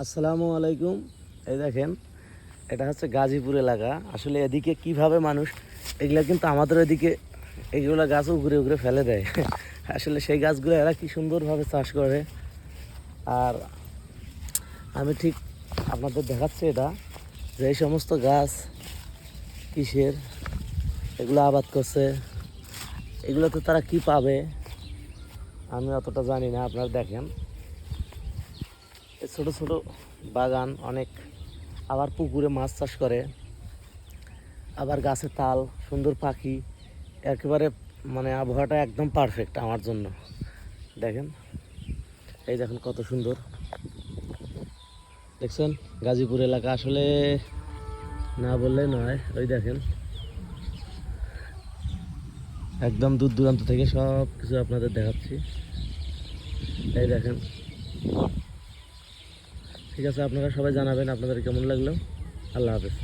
আসসালামু আলাইকুম। এই দেখেন, এটা হচ্ছে গাজীপুর এলাকা। আসলে এদিকে কিভাবে মানুষ এগুলা, কিন্তু আমাদের এদিকে এগুলো গাছও ঘুরে ঘুরে ফেলে দেয়। আসলে সেই গাছগুলো এরা কি সুন্দরভাবে চাষ করে। আর আমি ঠিক আপনাদের দেখাচ্ছি এটা, যে এই সমস্ত গাছ কিসের এগুলো আবাদ করছে, এগুলোতে তারা কি পাবে আমি অতটা জানি না। আপনারা দেখেন, এই ছোটো ছোটো বাগান অনেক, আবার পুকুরে মাছ চাষ করে, আবার গাছে তাল, সুন্দর পাখি, একেবারে মানে আবহাওয়াটা একদম পারফেক্ট আমার জন্য। দেখেন, এই দেখেন কত সুন্দর দেখছেন। গাজীপুর এলাকা আসলে না বললে নয়। ওই দেখেন, একদম দূর দূরান্ত থেকে সব কিছু আপনাদের দেখাচ্ছি। এই দেখেন, ঠিক আছে, আপনারা সবাই জানাবেন আপনাদের কেমন লাগলো। আল্লাহ হাফেজ।